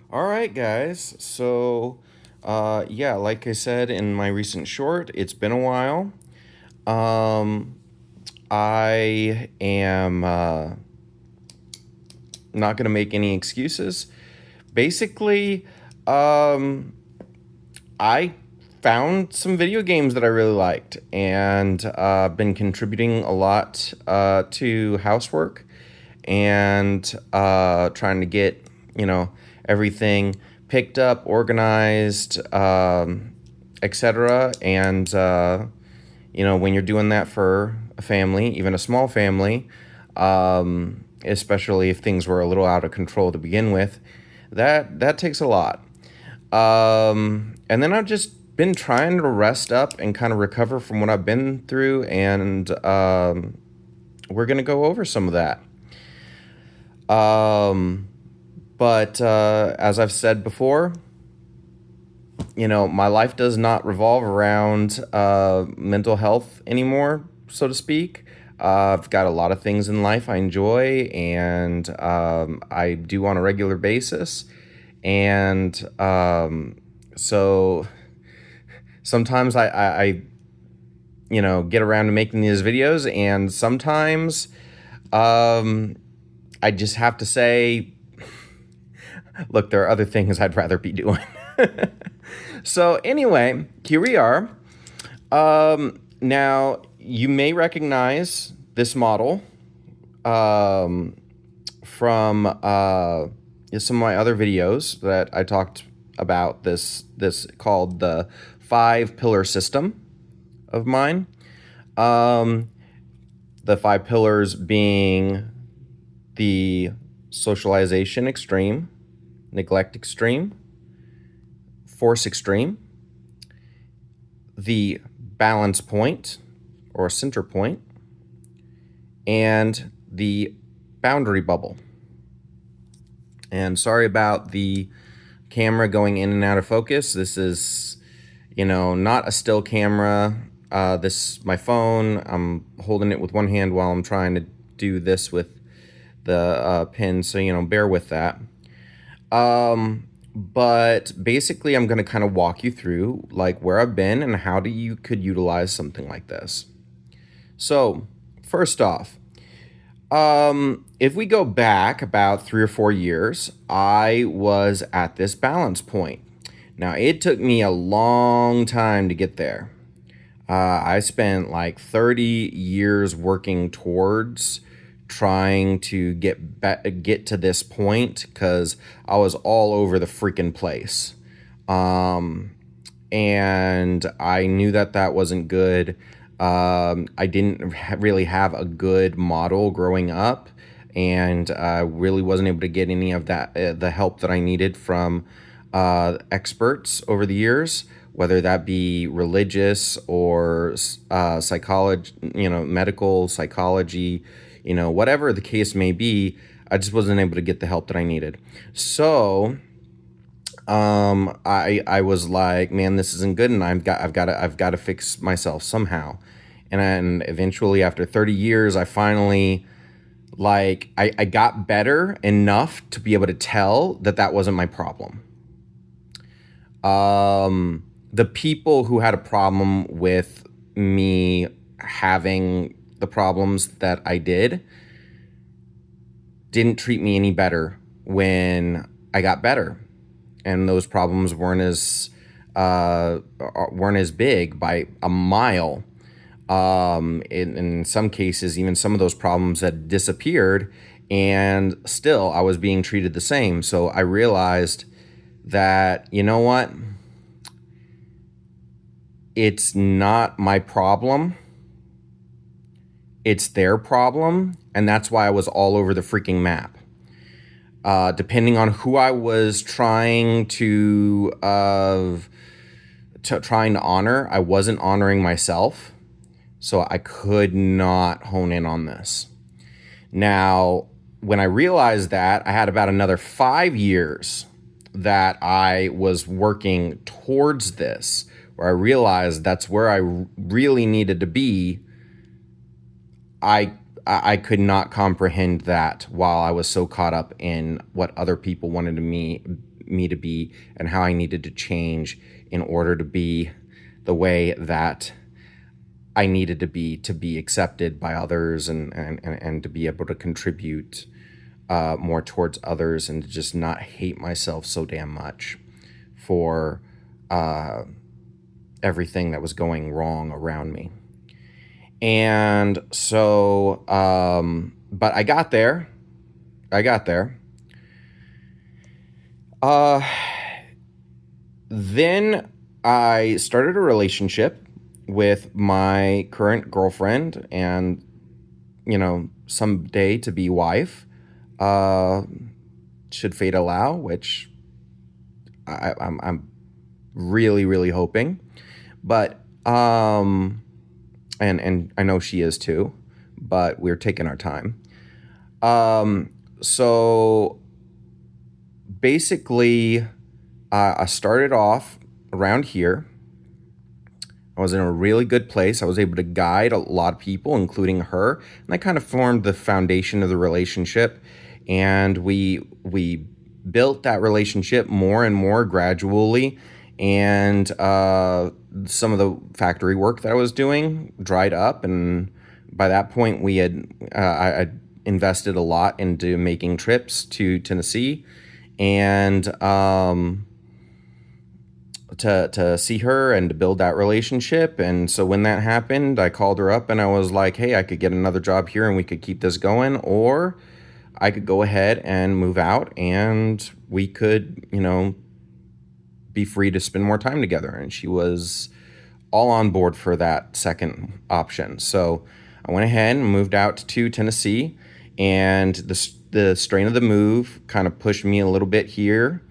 All right, guys. Yeah, like I said in my recent short, it's been a while. Um, I am not going to make any excuses. Basically, um, I found some video games that I really liked and been contributing a lot to housework and trying to get, you know, everything picked up, organized, etc. And, when you're doing that for a family, even a small family, especially if things were a little out of control to begin with, that takes a lot. And then I've just been trying to rest up and kind of recover from what I've been through, and we're gonna go over some of that. Um, but as I've said before, my life does not revolve around mental health anymore, so to speak. I've got a lot of things in life I enjoy and I do on a regular basis. And so sometimes I get around to making these videos, and sometimes I just have to say, look, there are other things I'd rather be doing. So anyway, here we are. Now, you may recognize this model from some of my other videos that I talked about. This called the 5 pillar system of mine. Um, the 5 pillars being the socialization extreme, neglect extreme, force extreme, the balance point or center point, and the boundary bubble. And sorry about the camera going in and out of focus. This is, not a still camera. This my phone. I'm holding it with one hand while I'm trying to do this with the pin. So, bear with that. But basically, I'm going to kind of walk you through like where I've been and how you could utilize something like this. So, first off, if we go back about 3 or 4 years, I was at this balance point. Now, it took me a long time to get there. I spent like 30 years working towards trying to get to this point because I was all over the freaking place. And I knew that wasn't good. I didn't really have a good model growing up, and I really wasn't able to get any of that the help that I needed from experts over the years, whether that be religious or psychology, medical psychology, whatever the case may be. I just wasn't able to get the help that I needed. So I was like, man, this isn't good, and I've got to fix myself somehow. And then eventually, after 30 years, I finally I got better enough to be able to tell that wasn't my problem. The people who had a problem with me having the problems that I didn't treat me any better when I got better, and those problems weren't as big by a mile. In some cases, even some of those problems had disappeared, and still I was being treated the same. So I realized that, you know what? It's not my problem. It's their problem. And that's why I was all over the freaking map. Depending on who I was trying to honor, I wasn't honoring myself. So I could not hone in on this. Now, when I realized that, I had about another 5 years that I was working towards this, where I realized that's where I really needed to be. I could not comprehend that while I was so caught up in what other people wanted me to be and how I needed to change in order to be the way that I needed to be accepted by others, and to be able to contribute more towards others, and to just not hate myself so damn much for everything that was going wrong around me. And so, but I got there. I got there. Uh, then I started a relationship with my current girlfriend, and, someday to be wife. Uh, should fate allow, which I'm really, really hoping. But and I know she is too, but we're taking our time. So basically, I started off around here. I was in a really good place. I was able to guide a lot of people, including her, and that kind of formed the foundation of the relationship. And we built that relationship more and more gradually. And some of the factory work that I was doing dried up, and by that point, I invested a lot into making trips to Tennessee, and to see her and to build that relationship. And so when that happened, I called her up and I was like, hey, I could get another job here and we could keep this going, or I could go ahead and move out and we could, be free to spend more time together. And she was all on board for that second option. So I went ahead and moved out to Tennessee, and the strain of the move kind of pushed me a little bit here.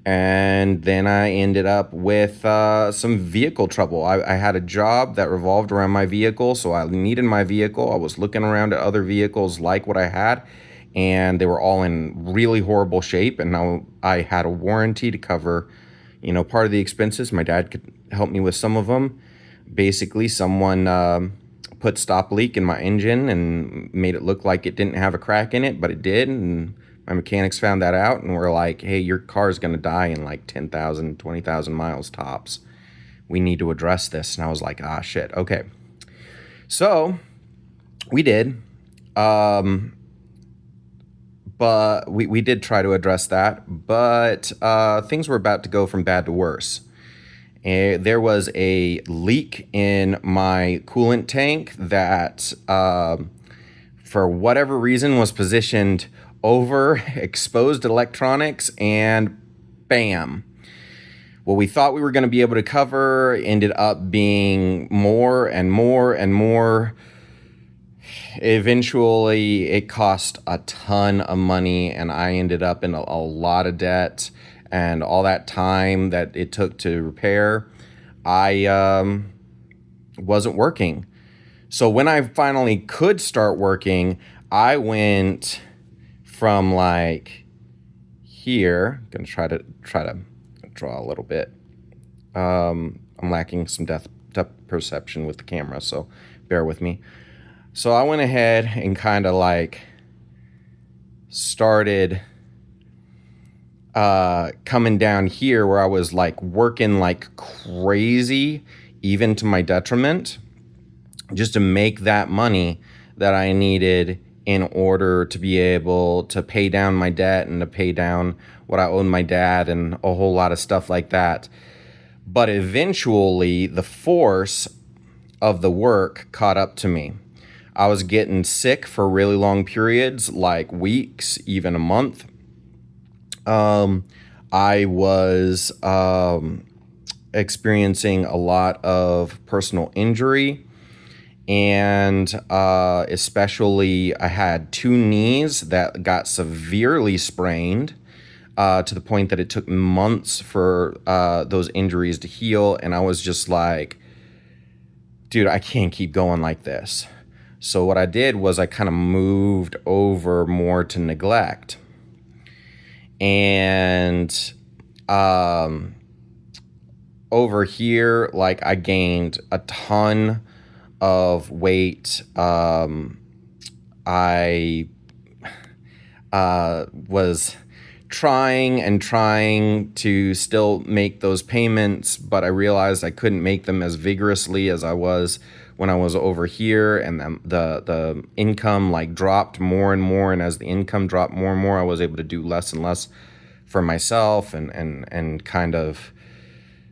And then I ended up with some vehicle trouble. I had a job that revolved around my vehicle, so I needed my vehicle. I was looking around at other vehicles like what I had, and they were all in really horrible shape. And now I had a warranty to cover, part of the expenses. My dad could help me with some of them. Basically, someone put stop leak in my engine and made it look like it didn't have a crack in it, but it did. And my mechanics found that out and were like, hey, your car is going to die in like 10,000, 20,000 miles tops. We need to address this. And I was like, shit. Okay. So we did. But we did try to address that. But things were about to go from bad to worse. There was a leak in my coolant tank that, for whatever reason, was positioned over exposed electronics, and bam. What we thought we were going to be able to cover ended up being more and more and more. Eventually, it cost a ton of money, and I ended up in a lot of debt. And all that time that it took to repair, I wasn't working. So when I finally could start working, I went from like here. I'm gonna try to draw a little bit. I'm lacking some depth perception with the camera, so bear with me. So I went ahead and kind of like started coming down here, where I was like working like crazy, even to my detriment, just to make that money that I needed in order to be able to pay down my debt and to pay down what I owed my dad and a whole lot of stuff like that. But eventually, the force of the work caught up to me. I was getting sick for really long periods, like weeks, even a month. I was experiencing a lot of personal injury, and especially I had two knees that got severely sprained, to the point that it took months for those injuries to heal. And I was just like, dude, I can't keep going like this. So what I did was I kind of moved over more to neglect. And over here, like, I gained a ton of weight. I was trying to still make those payments, but I realized I couldn't make them as vigorously as I was when I was over here, and the income like dropped more and more, and as the income dropped more and more, I was able to do less and less for myself, and kind of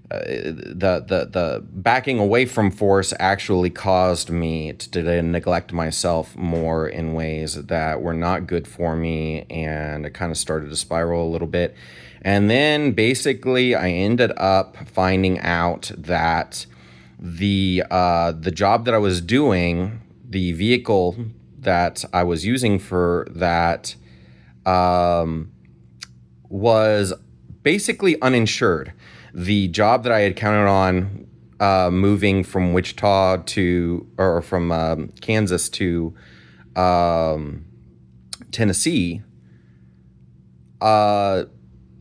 the backing away from force actually caused me to neglect myself more in ways that were not good for me, and it kind of started to spiral a little bit. And then basically I ended up finding out that the job that I was doing, the vehicle that I was using for that, was basically uninsured. The job that I had counted on, moving from Wichita to, or from Kansas to Tennessee,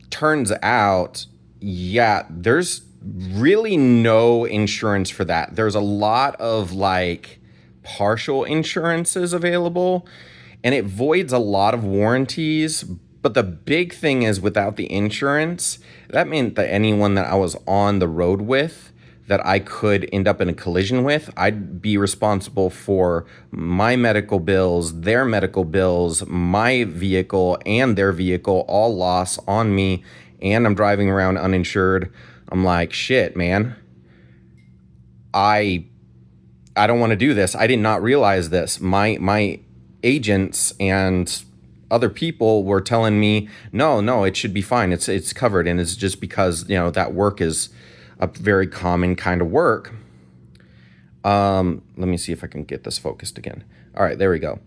turns out, yeah, there's really no insurance for that. There's a lot of like partial insurances available, and it voids a lot of warranties. But the big thing is, without the insurance, that meant that anyone that I was on the road with, that I could end up in a collision with, I'd be responsible for my medical bills, their medical bills, my vehicle and their vehicle, all loss on me, and I'm driving around uninsured. I'm like, shit, man. I I don't want to do this. I did not realize this. My agents and other people were telling me, no, it should be fine. It's covered, and it's just because that work is a very common kind of work. Let me see if I can get this focused again. All right, there we go.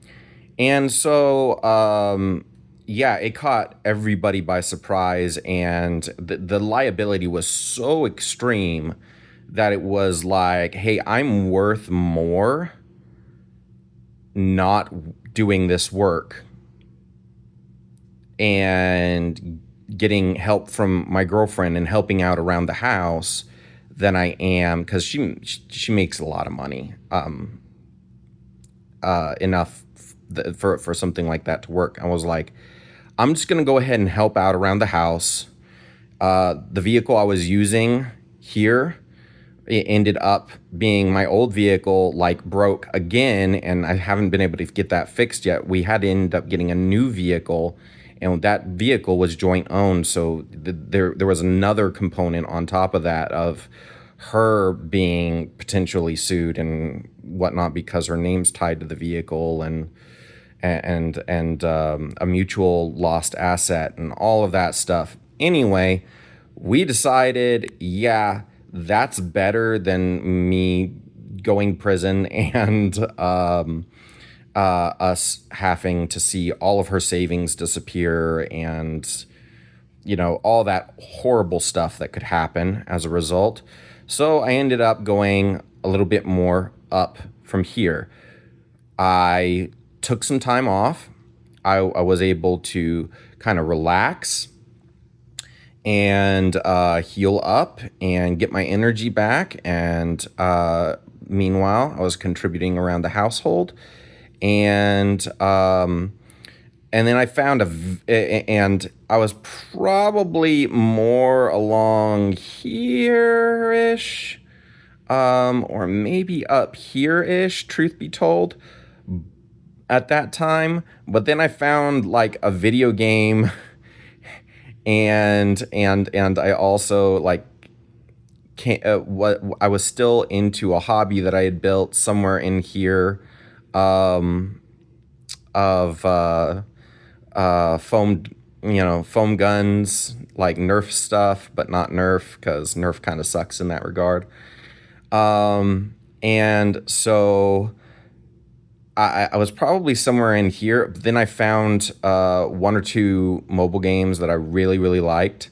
And so, yeah, it caught everybody by surprise, and the liability was so extreme that it was like, hey, I'm worth more not doing this work and getting help from my girlfriend and helping out around the house than I am, because she makes a lot of money, enough for something like that to work. I was like, I'm just gonna go ahead and help out around the house. The vehicle I was using here, it ended up being my old vehicle, like broke again, and I haven't been able to get that fixed yet. We had to end up getting a new vehicle, and that vehicle was joint owned, so there was another component on top of that of her being potentially sued and whatnot because her name's tied to the vehicle, and a mutual lost asset and all of that stuff. Anyway, we decided, yeah, that's better than me going prison and us having to see all of her savings disappear, and all that horrible stuff that could happen as a result. So I ended up going a little bit more up from here. I took some time off. I was able to kind of relax and heal up and get my energy back. And meanwhile, I was contributing around the household, and then I found and I was probably more along here-ish, or maybe up here-ish, truth be told, at that time. But then I found like a video game, and I also like what I was still into a hobby that I had built somewhere in here, of foam foam guns, like Nerf stuff, but not Nerf, because Nerf kind of sucks in that regard. And so I was probably somewhere in here. But then I found one or two mobile games that I really, really liked,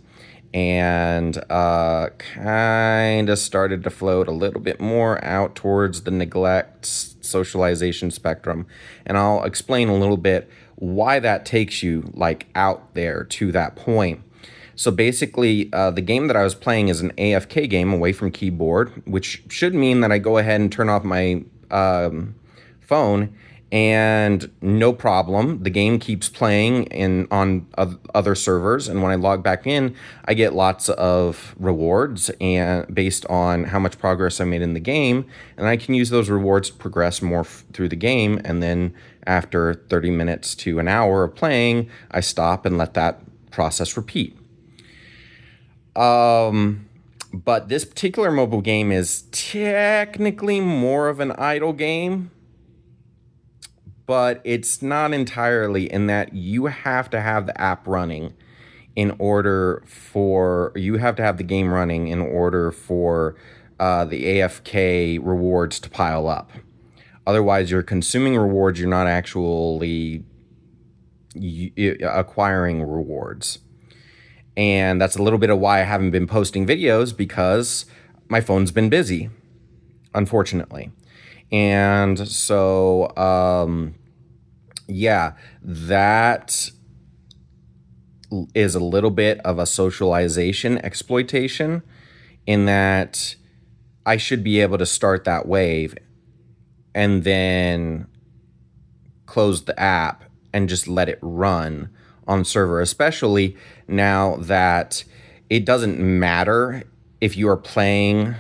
and kind of started to float a little bit more out towards the neglect socialization spectrum. And I'll explain a little bit why that takes you like out there to that point. So basically, the game that I was playing is an AFK game, away from keyboard, which should mean that I go ahead and turn off my phone and no problem. The game keeps playing on other servers, and when I log back in, I get lots of rewards and based on how much progress I made in the game, and I can use those rewards to progress more through the game. And then after 30 minutes to an hour of playing, I stop and let that process repeat. But this particular mobile game is technically more of an idle game, but it's not entirely, in that you have to have the app running in order for you have to have the game running in order for the AFK rewards to pile up. Otherwise, you're consuming rewards, you're not actually acquiring rewards. And that's a little bit of why I haven't been posting videos, because my phone's been busy, unfortunately. And so, yeah, that is a little bit of a socialization exploitation, in that I should be able to start that wave and then close the app and just let it run on server, especially now that it doesn't matter if you are playing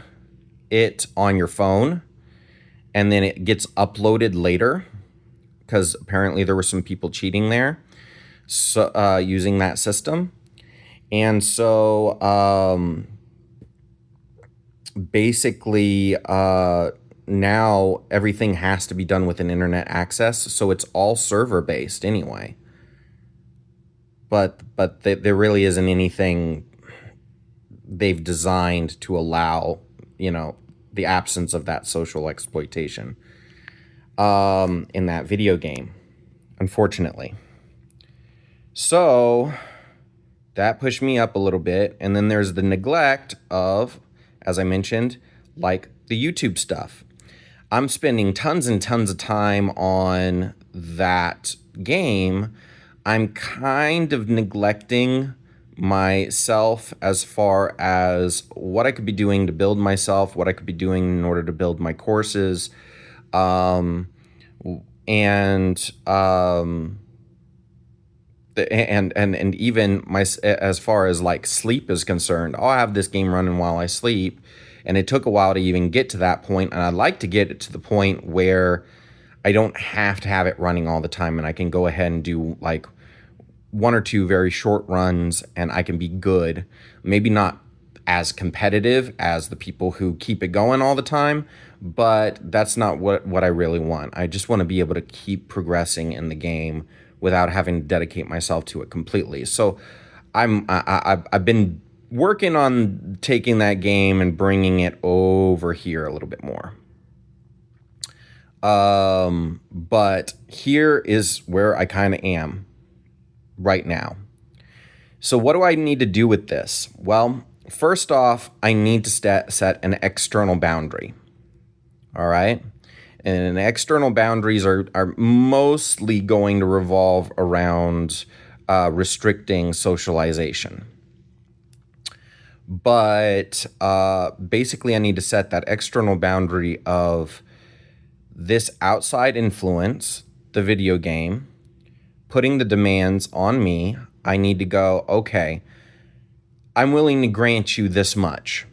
it on your phone and then it gets uploaded later, because apparently there were some people cheating there, so using that system. And so basically now everything has to be done with an internet access, so it's all server based anyway. But there really isn't anything they've designed to allow, the absence of that social exploitation in that video game, unfortunately. So that pushed me up a little bit. And then there's the neglect of, as I mentioned, like the YouTube stuff. I'm spending tons and tons of time on that game. I'm kind of neglecting myself as far as what I could be doing to build myself, what I could be doing in order to build my courses, and even my, as far as like sleep is concerned. I'll have this game running while I sleep, and it took a while to even get to that point, and I'd like to get it to the point where I don't have to have it running all the time, and I can go ahead and do like one or two very short runs and I can be good. Maybe not as competitive as the people who keep it going all the time, but that's not what I really want. I just want to be able to keep progressing in the game without having to dedicate myself to it completely. So I've been working on taking that game and bringing it over here a little bit more. But here is where I kind of am right now. So what do I need to do with this? Well, first off, I need to set an external boundary. All right. And external boundaries are mostly going to revolve around restricting socialization. But basically, I need to set that external boundary of this outside influence, the video game, putting the demands on me. I need to go, okay, I'm willing to grant you this much,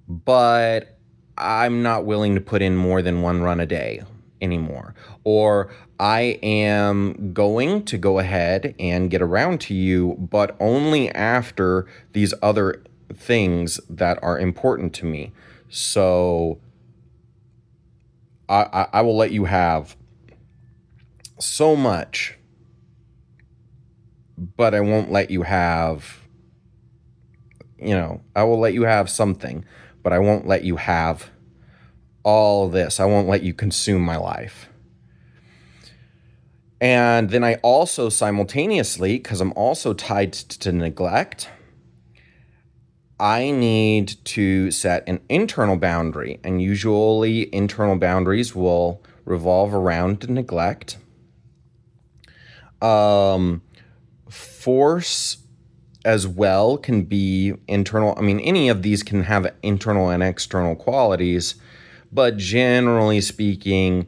but I'm not willing to put in more than one run a day anymore. Or I am going to go ahead and get around to you, but only after these other things that are important to me. So I will let you have so much, but I won't let you have, I will let you have something, but I won't let you have all this. I won't let you consume my life. And then I also simultaneously, because I'm also tied to neglect, I need to set an internal boundary. And usually internal boundaries will revolve around neglect. Force as well can be internal. I mean, any of these can have internal and external qualities, but generally speaking,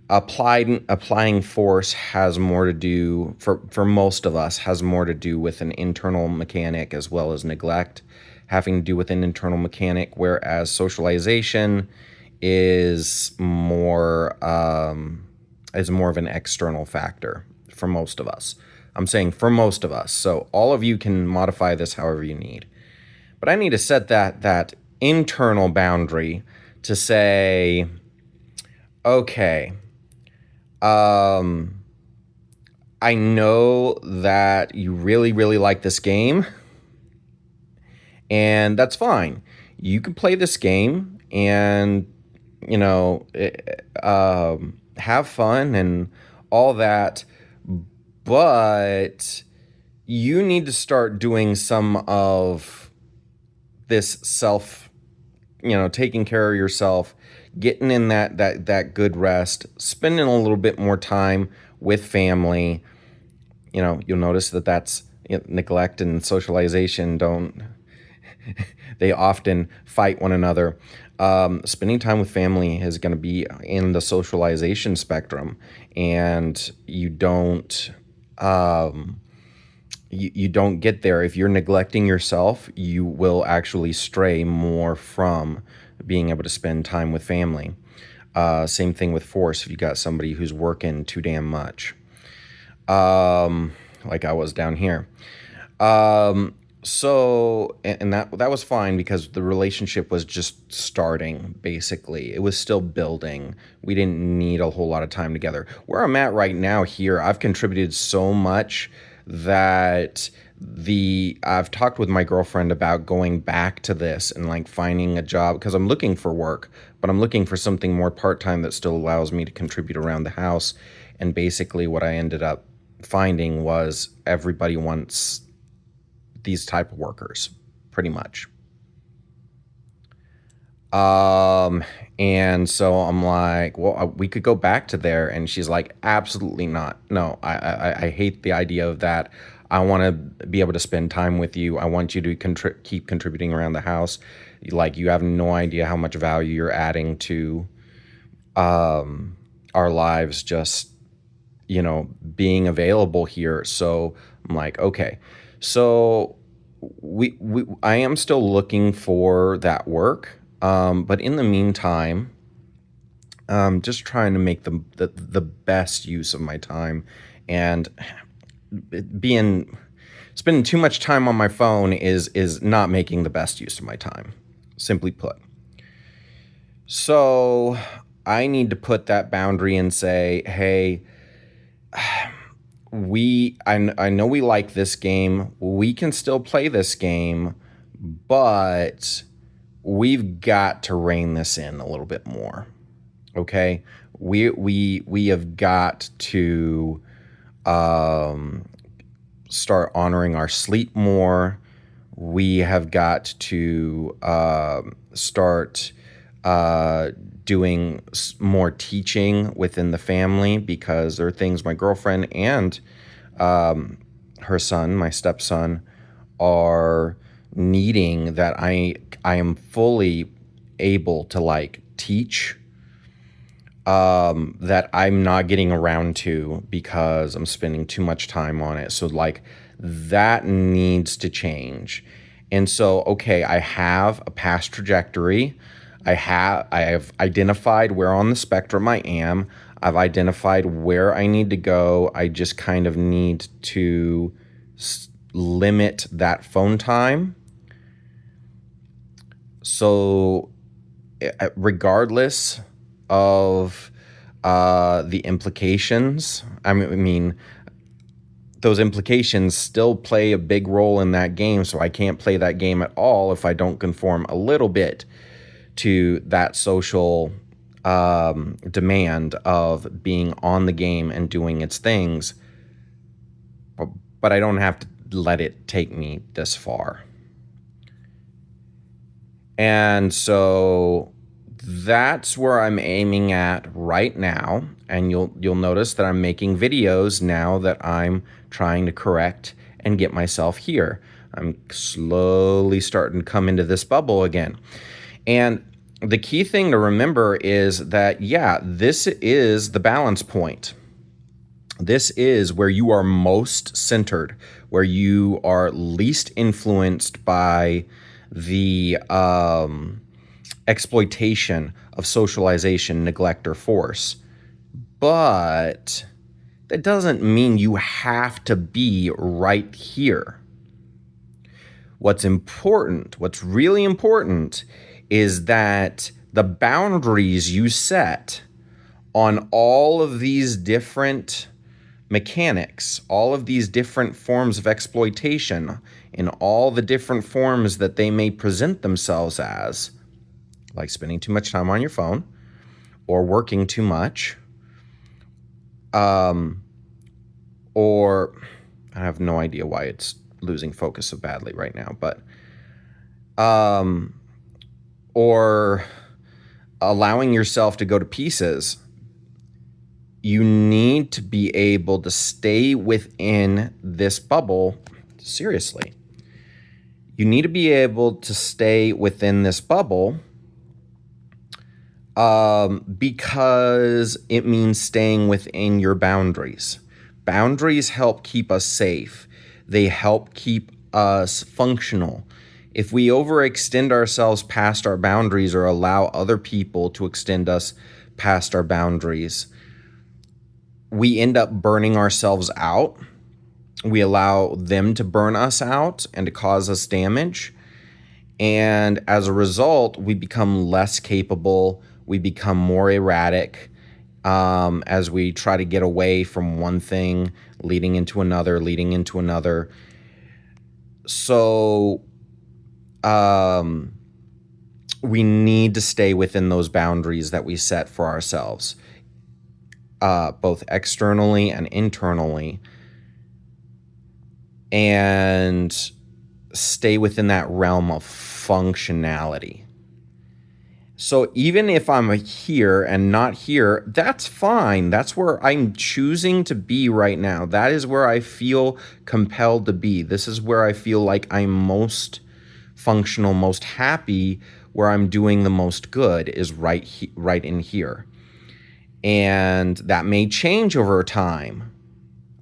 Applying force has more to do, for most of us, has more to do with an internal mechanic, as well as neglect having to do with an internal mechanic, whereas socialization is more of an external factor for most of us. I'm saying for most of us. So all of you can modify this however you need. But I need to set that internal boundary to say, okay, I know that you really, really like this game, and that's fine. You can play this game and, have fun and all that, but you need to start doing some of this self, taking care of yourself, getting in that good rest, spending a little bit more time with family. You'll notice that's neglect and socialization don't they often fight one another. Spending time with family is going to be in the socialization spectrum, and you don't you don't get there if you're neglecting yourself. You will actually stray more from being able to spend time with family. Same thing with force. If you got somebody who's working too damn much, like I was down here. So, and that was fine because the relationship was just starting, basically. It was still building. We didn't need a whole lot of time together. Where I'm at right now here, I've contributed so much that I've talked with my girlfriend about going back to this and like finding a job, because I'm looking for work, but I'm looking for something more part-time that still allows me to contribute around the house. And basically what I ended up finding was everybody wants these type of workers, pretty much. And so I'm like, well, we could go back to there. And she's like, absolutely not. No, I hate the idea of that. I want to be able to spend time with you. I want you to keep contributing around the house. Like, you have no idea how much value you're adding to our lives, just, being available here. So I'm like, okay. So I am still looking for that work. But in the meantime, just trying to make the best use of my time, and spending too much time on my phone is not making the best use of my time, simply put. So I need to put that boundary and say, hey, I know we like this game. We can still play this game, but we've got to rein this in a little bit more. Okay? We have got to start honoring our sleep more. We have got to start doing more teaching within the family, because there are things my girlfriend and her son, my stepson, are needing that I am fully able to like teach, that I'm not getting around to because I'm spending too much time on it. So like that needs to change. And so, okay, I have a past trajectory. I have identified where on the spectrum I am. I've identified where I need to go. I just kind of need to limit that phone time. So regardless of the implications, I mean, those implications still play a big role in that game. So I can't play that game at all if I don't conform a little bit to that social demand of being on the game and doing its things. But I don't have to let it take me this far. And so that's where I'm aiming at right now. And you'll notice that I'm making videos now that I'm trying to correct and get myself here. I'm slowly starting to come into this bubble again. And the key thing to remember is that, yeah, this is the balance point. This is where you are most centered, where you are least influenced by the exploitation of socialization, neglect, or force. But that doesn't mean you have to be right here. What's important, what's really important, is that the boundaries you set on all of these different mechanics, all of these different forms of exploitation, in all the different forms that they may present themselves as, like spending too much time on your phone or working too much, or I have no idea why it's losing focus so badly right now, but or allowing yourself to go to pieces. You need to be able to stay within this bubble. Seriously, you need to be able to stay within this bubble because it means staying within your boundaries. Boundaries help keep us safe. They help keep us functional. If we overextend ourselves past our boundaries or allow other people to extend us past our boundaries, we end up burning ourselves out. We allow them to burn us out and to cause us damage. And as a result, we become less capable. We become more erratic as we try to get away from one thing, leading into another, leading into another. So we need to stay within those boundaries that we set for ourselves, both externally and internally, and stay within that realm of functionality. So even if I'm here and not here, that's fine. That's where I'm choosing to be right now. That is where I feel compelled to be. This is where I feel like I'm most functional, most happy, where I'm doing the most good is right in here. And that may change over time.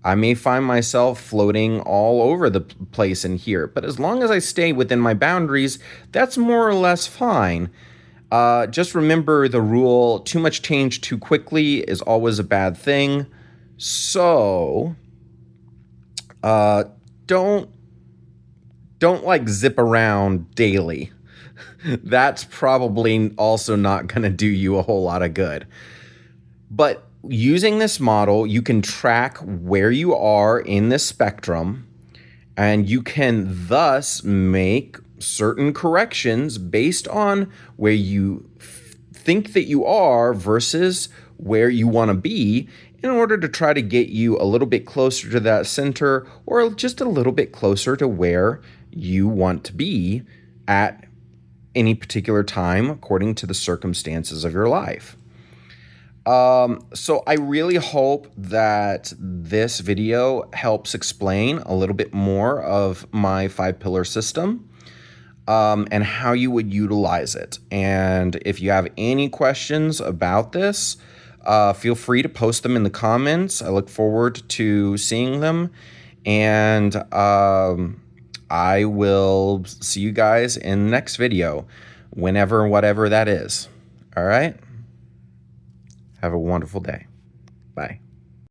I may find myself floating all over the place in here, but as long as I stay within my boundaries, that's more or less fine. Just remember the rule, too much change too quickly is always a bad thing. So don't like zip around daily. That's probably also not going to do you a whole lot of good. But using this model, you can track where you are in this spectrum, and you can thus make certain corrections based on where you think that you are versus where you want to be, in order to try to get you a little bit closer to that center, or just a little bit closer to where you want to be at any particular time according to the circumstances of your life. So I really hope that this video helps explain a little bit more of my 5-pillar system, and how you would utilize it. And if you have any questions about this, feel free to post them in the comments. I look forward to seeing them, and I will see you guys in the next video, whenever, whatever that is. All right? Have a wonderful day. Bye.